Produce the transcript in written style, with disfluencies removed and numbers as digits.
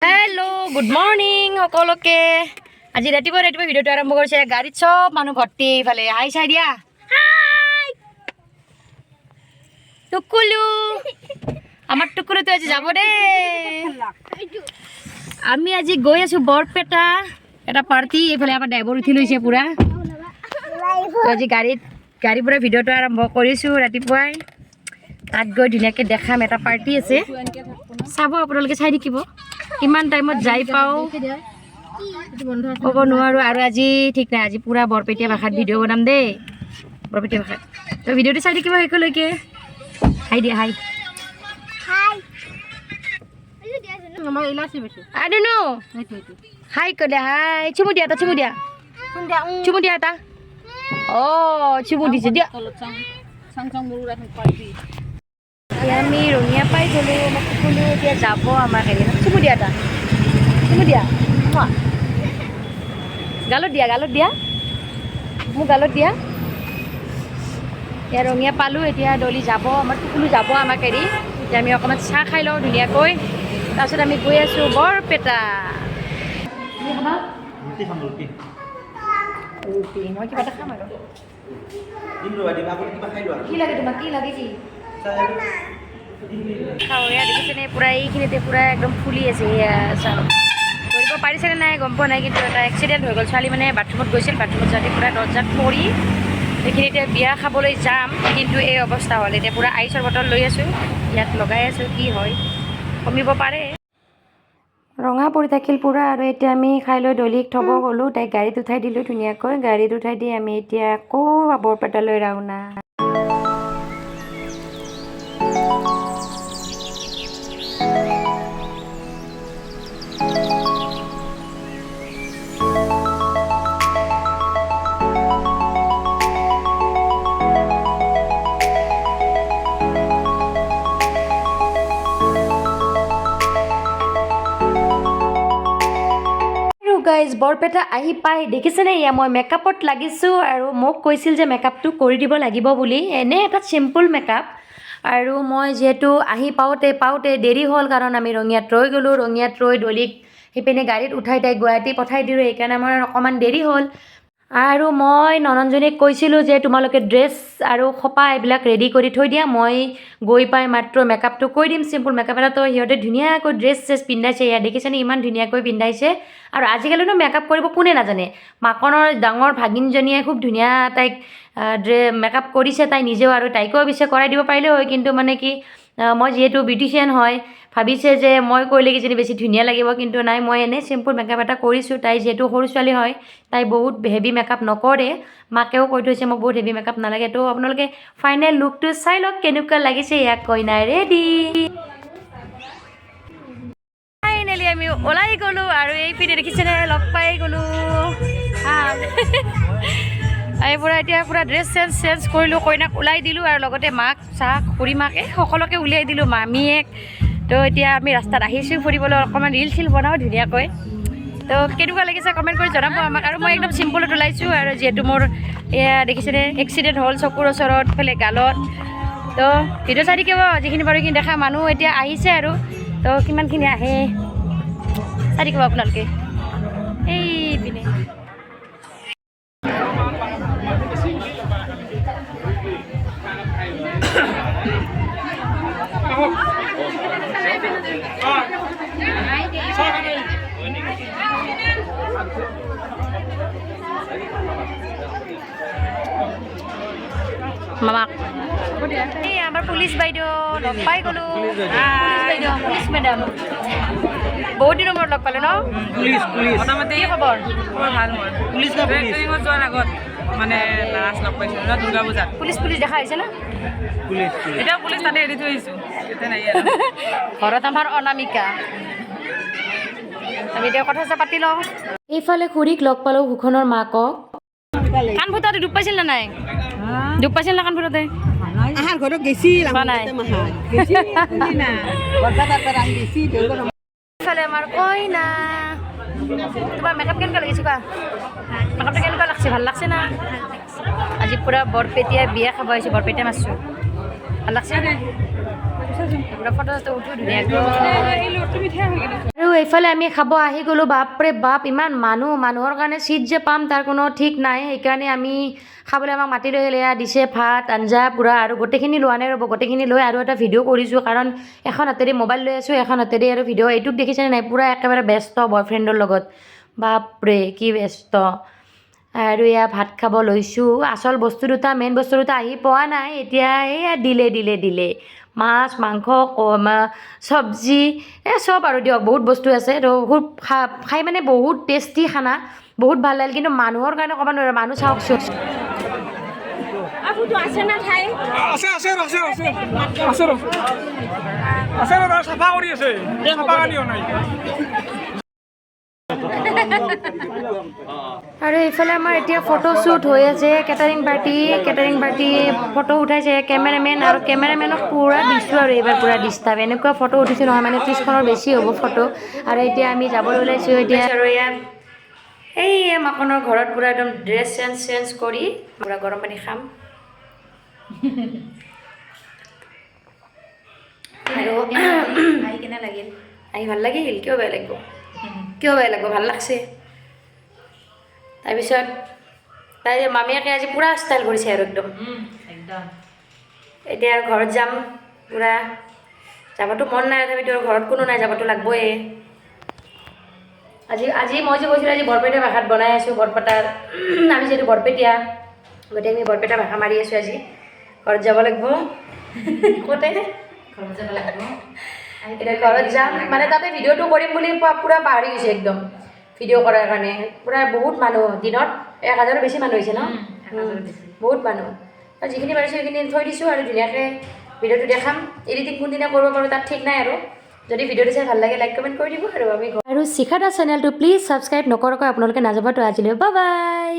hello good morning सकलोके आज रातिपुवा video आरम्भ कर गाड़ी सब मानु भर्ती इफाले हाई चाइ दिया टुकुलु आमार टुकुलु तो आज যাব दे आमी आज गई आছো बरपेटा এটা पार्टी इफाले आमार ड्राइवर उठी लैছে पूरा आज गाड़ी पूरा भिडिओ आरम्भ करिছো रातिपुवाई तात गई धुनियाके देखाम এটা पार्टी আছে চাব আপোনালোকে চাই থাকিব किमान टाइमत जाई पाओ कब नुआरो आरो আজি ठीक ना আজি पूरा बरपेटिया भाषात भिडिओ बनाम दे बरपेटिया भाषात तो भिडिओ चाइ থাকিব एकলৈকে हाई दिया हाई हाई नम्बर इलासी बेसि आई डोन्ट नो हाई कदे हाई चुमु दिया ता चुमु दिया ता ओ चुमु दिसे दिया सांग मुरु राखन पार्टी আমি ৰঙিয়া পাই গ'লো মই সকলো এতিয়া যাব আমাৰ হেৰি চুমু দিয়া গালত দিয়া মোক গালত দিয়া এতিয়া ৰঙিয়া পালোঁ এতিয়া ডলি যাব আমাৰ সকলো যাব আমাক হেৰি এতিয়া আমি অকণমান চাহ খাই লওঁ ধুনীয়াকৈ তাৰপিছত আমি গৈ আছোঁ বৰপেটা ৰুটি মই কিবা এটা খাম আৰু কি লাগে তোমাক কি লাগে কি খাওয়া দেখিছে নে পুৰা এইখিনিতে পুৰা একদম ফুলি আছে ধৰিব পাৰিছে নে নাই গম পোৱা নাই কিন্তু এটা এক্সিডেণ্ট হৈ গ'ল ছোৱালী মানে বাথৰুমত গৈছিল বাথৰুমত যাতে পুৰা দৰ্জাত পৰি এইখিনিতে বিয়া খাবলৈ যাম কিন্তু এই অৱস্থা হ'ল এতিয়া পুৰা আইচৰ বটল লৈ আছোঁ ইয়াত লগাই আছোঁ কি হয় কমিব পাৰে ৰঙা পৰি থাকিল পুৰা আৰু এতিয়া আমি খাই লৈ ডলিক থ'ব গ'লোঁ তাইক গাড়ীত উঠাই দিলোঁ ধুনীয়াকৈ গাড়ীত উঠাই দি আমি এতিয়া আকৌ বৰপেটালৈ ৰাওনা গাইজ বৰপেটা আহি পাই দেখিছেনে ইয়া মই মেকআপত লাগিছোঁ আৰু মোক কৈছিল যে মেকআপটো কৰি দিব লাগিব বুলি এনে এটা চিম্পল মেকআপ আৰু মই যিহেতু আহি পাওঁতে দেৰি হ'ল কাৰণ আমি ৰঙিয়াত ৰৈ গ'লোঁ ৰঙিয়াত ৰৈ ডলিক সেইপিনে গাড়ীত উঠাই তাইক গুৱাহাটী পঠাই দিলোঁ সেইকাৰণে আমাৰ অকণমান দেৰি হ'ল আৰু মই নননজনীক কৈছিলোঁ যে তোমালোকে ড্ৰেছ আৰু খোপা এইবিলাক ৰেডি কৰি থৈ দিয়া মই গৈ পাই মাত্ৰ মেকআপটো কৰি দিম চিম্পল মেকআপ এটা তো সিহঁতে ধুনীয়াকৈ ড্ৰেছ পিন্ধাইছে ইয়াত দেখিছেনে ইমান ধুনীয়াকৈ পিন্ধাইছে আৰু আজিকালিনো মেকআপ কৰিব কোনে নাজানে মাকনৰ ডাঙৰ ভাগিনজনীয়ে খুব ধুনীয়া তাইক মেকআপ কৰিছে তাই নিজেও আৰু তাইকো অৱশ্যে কৰাই দিব পাৰিলে হয় কিন্তু মানে কি মই যিহেতু বিউটিচিয়ান হয় ভাবিছে যে মই কৰিলে কিজানি বেছি ধুনীয়া লাগিব কিন্তু নাই মই এনেই চিম্পল মেকআপ এটা কৰিছোঁ তাই যিহেতু সৰু ছোৱালী হয় তাই বহুত হেভি মেকআপ নকৰে মাকেও কৈ থৈছে মোক বহুত হেভি মেকআপ নালাগে তো আপোনালোকে ফাইনেল লুকটো চাই লওক কেনেকুৱা লাগিছে ইয়াক কইনা ৰেডি ফাইনেলি আমি ওলাই গ'লোঁ আৰু এই পিনে দেখিছেনে লগ পাই গ'লোঁ এই পৰা এতিয়া পুৰা ড্ৰেছ চেঞ্জ কৰিলোঁ কইনাক ওলাই দিলোঁ আৰু লগতে মাক চাহ খুৰী মাকে সকলোকে উলিয়াই দিলোঁ মামীয়েক তো এতিয়া আমি ৰাস্তাত আহিছোঁ ফুৰিবলৈ অকণমান ৰিল চিল বনাওঁ ধুনীয়াকৈ তো কেনেকুৱা লাগিছে কমেণ্ট কৰি জনাব আমাক আৰু মই একদম চিম্পলত ওলাইছোঁ আৰু যিহেতু মোৰ এয়া দেখিছেনে এক্সিডেণ্ট হ'ল চকুৰ ওচৰত ফালে গালত তো ভিডিঅ' চাই থাকিব যিখিনি বাৰু সেইখিনি দেখা মানুহ এতিয়া আহিছে আৰু তো কিমানখিনি আহে চাই থাকিব আপোনালোকে এই পিনে মামাক এই আমাৰ পুলিচ বাইদেউ লগ পাই গ'লোঁ পুলিচ মেডাম বহুত দিনৰ মূৰত লগ পালোঁ ন মোটামুটি কি খবৰ ভাল পুলিচ যোৱাৰ আগত মানে লাষ্ট লগ পাইছোঁ ন দুৰ্গা পূজাত পুলিচ দেখা আহিছে না এতিয়া পুলিচ তাতে এৰি থৈ আহিছোঁ ঘৰত আমাৰ অনামিকা আমি এতিয়া কথা চথা পাতি লওঁ এইফালে খুৰীক লগ পালোঁ সুখনৰ মাকক কাণ ফুটাতে ডুব পাইছিল নে নাই ডুব পাইছিল না কাণ ফুটাতে আহাৰ ঘৰত গেছিল এইফালে আমাৰ কইনা তোমাৰ মেকআপ কেনেকুৱা লাগিছে কোৱা মেকআপটো কেনেকুৱা লাগছে ভাল লাগছে না আজি পুৰা বৰপেটিয়া বিয়া খাব আহিছোঁ বৰপেটিয়া মাছছোঁ ভাল লাগছে ফটো উঠো ধুনীয়াকৈ আৰু এইফালে আমি খাব আহি গ'লোঁ বাপৰে বাপ ইমান মানুহৰ কাৰণে চিট যে পাম তাৰ কোনো ঠিক নাই সেইকাৰণে আমি খাবলৈ আমাক মাতি লৈ এয়া দিছে ভাত আঞ্জা পূৰা আৰু গোটেইখিনি লোৱা নাই ৰ'ব গোটেইখিনি লৈ আৰু এটা ভিডিঅ' কৰিছোঁ কাৰণ এখন হাতেৰে মোবাইল লৈ আছোঁ এখন হাতেৰে আৰু ভিডিঅ' এইটোক দেখিছেনে নাই পূৰা একেবাৰে ব্যস্ত বয়ফ্ৰেণ্ডৰ লগত বাপৰে কি ব্যস্ত আৰু এয়া ভাত খাব লৈছোঁ আচল বস্তু দুটা মেইন বস্তু দুটা আহি পোৱা নাই এতিয়া এয়া দিলে মাছ মাংস চব্জি চব আৰু দিয়ক বহুত বস্তু আছে তো বহুত খাই মানে বহুত টেষ্টি খানা বহুত ভাল লাগিল কিন্তু মানুহৰ কাৰণে ক'ব নোৱাৰোঁ মানুহ চাওকচোন আৰু এইফালে আমাৰ এতিয়া ফটোশ্বুট হৈ আছে কেটাৰিং পাৰ্টি ফটো উঠাইছে কেমেৰামেন আৰু কেমেৰামেনক পূৰা দিছোঁ আৰু এইবাৰ পূৰা ডিষ্টাৰ্ব এনেকুৱা ফটো উঠিছোঁ নহয় মানে 30খনৰ বেছি হ'ব ফটো আৰু এতিয়া আমি যাবলৈ ওলাইছোঁ এতিয়া আৰু ইয়াত এই মাকনৰ ঘৰত পূৰা একদম ড্ৰেছ চেঞ্জ কৰি পূৰা গৰম পানী খাম আৰু আহি কেনে লাগিল আহি ভাল লাগিল কিয় বেয়া লাগিব ভাল লাগছে তাৰপিছত তাই মামীয়েকে আজি পূৰা ষ্টাইল কৰিছে আৰু একদম এতিয়া ঘৰত যাম পূৰা যাবতো মন নাই তথাপিতো ঘৰত কোনো নাই যাবতো লাগবই আজি মই যে কৈছিলোঁ আজি বৰপেটা ভাষাত বনাই আছোঁ বৰপেটাৰ আমি যিহেতু বৰপেটীয়া গতিকে আমি বৰপেটা ভাষা মাৰি আছোঁ আজি ঘৰত যাব লাগিব ক'তে ঘৰত যাব লাগিব এতিয়া ঘৰত যাম মানে তাতে ভিডিঅ'টো কৰিম বুলি পূৰা পাহৰি গৈছে একদম ভিডিঅ' কৰাৰ কাৰণে পূৰা বহুত মানুহ দিনত 1000ৰ বেছি মানুহ হৈছে ন বহুত মানুহ আৰু যিখিনি পাৰিছোঁ সেইখিনি থৈ দিছোঁ আৰু ধুনীয়াকৈ ভিডিঅ'টো দেখাম এডিটিং কোনদিনা কৰিব পাৰোঁ তাত ঠিক নাই আৰু যদি ভিডিঅ'টো চাই ভাল লাগে লাইক কমেণ্ট কৰি দিব আৰু আমি আৰু শিখা দা চেনেলটো প্লিজ ছাবস্ক্ৰাইব নকৰাকৈ আপোনালোকে নাযাবতো আজিলৈ বাই